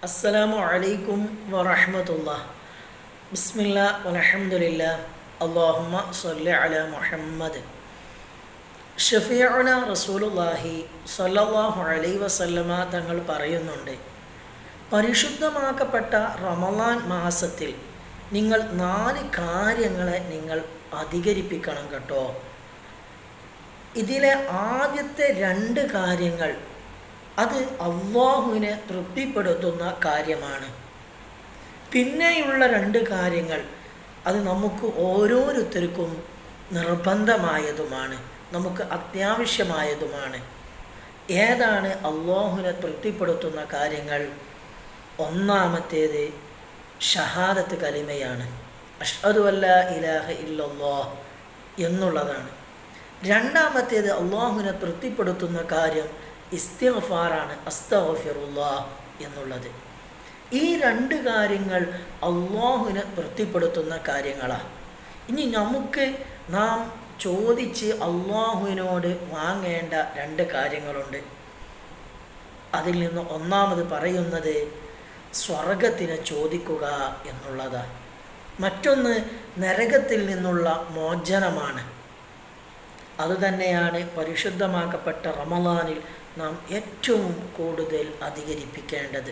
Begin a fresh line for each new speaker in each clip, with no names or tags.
അസ്സലാമു അലൈക്കും വറഹ്മത്തുള്ളാഹി. ബിസ്മില്ലാ വൽഹംദുലില്ലാ. അല്ലാഹുമ്മ സ്വല്ലി അലാ മുഹമ്മദ്. ഷഫീഉന റസൂലുള്ളാഹി സ്വല്ലല്ലാഹു അലൈഹി വസല്ലമ തങ്ങൾ പറയുന്നുണ്ട്, പരിശുദ്ധമാക്കപ്പെട്ട റമളാൻ മാസത്തിൽ നിങ്ങൾ 4 കാര്യങ്ങളെ നിങ്ങൾ അധികരിപ്പിക്കണം കേട്ടോ. ഇതിലെ ആദ്യത്തെ 2 കാര്യങ്ങൾ അത് അള്ളാഹുവിനെ തൃപ്തിപ്പെടുത്തുന്ന കാര്യമാണ്. പിന്നെയുള്ള 2 കാര്യങ്ങൾ അത് നമുക്ക് ഓരോരുത്തർക്കും നിർബന്ധമായതുമാണ്, നമുക്ക് അത്യാവശ്യമായതുമാണ്. ഏതാണ് അള്ളാഹുവിനെ തൃപ്തിപ്പെടുത്തുന്ന കാര്യങ്ങൾ? ഒന്നാമത്തേത് ഷഹാദത്ത് കലിമയാണ്, അഷ്ഹദു അല്ലാ ഇലാഹ ഇല്ലല്ലാഹ് എന്നുള്ളതാണ്. രണ്ടാമത്തേത് അള്ളാഹുവിനെ തൃപ്തിപ്പെടുത്തുന്ന കാര്യം ഇസ്തിഗ്ഫാറാണ്, അസ്തഗ്ഫിറുല്ലാഹ് എന്നുള്ളത്. ഈ 2 കാര്യങ്ങൾ അള്ളാഹുവിനെ തൃപ്തിപ്പെടുത്തുന്ന കാര്യങ്ങളാണ്. ഇനി നാം ചോദിച്ച് അള്ളാഹുവിനോട് വാങ്ങേണ്ട 2 കാര്യങ്ങളുണ്ട്. അതിൽ നിന്ന് ഒന്നാമത് പറയുന്നത് സ്വർഗത്തിനെ ചോദിക്കുക എന്നുള്ളതാണ്. മറ്റൊന്ന് നരകത്തിൽ നിന്നുള്ള മോചനമാണ്. അതുതന്നെയാണ് പരിശുദ്ധമാക്കപ്പെട്ട റമളാനിൽ നാം ഏറ്റവും കൂടുതൽ അധികരിപ്പിക്കേണ്ടത്.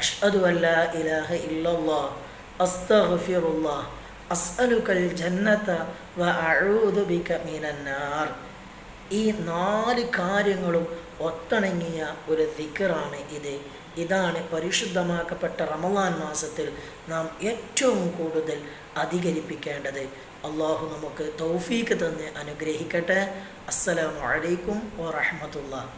അഷ്ഹദു അല്ലാ ഇലാഹ ഇല്ലല്ലാഹ് അസ്തഗ്ഫിറുല്ലാഹ് അസ്അലുകൽ ജന്നത വ അഊദു ബിക മിനന്നാർ. ഈ 4 കാര്യങ്ങളും ഒത്തിണങ്ങിയ ഒരു ദിക്റാണ് ഇത്. ഇതാണ് പരിശുദ്ധമാക്കപ്പെട്ട റമളാൻ മാസത്തിൽ നാം ഏറ്റവും കൂടുതൽ അധികരിപ്പിക്കേണ്ടത്. അള്ളാഹു നമുക്ക് തൗഫീഖ് തന്ന് അനുഗ്രഹിക്കട്ടെ. അസ്സലാമു അലൈക്കും വറഹ്മത്തുള്ളാഹി.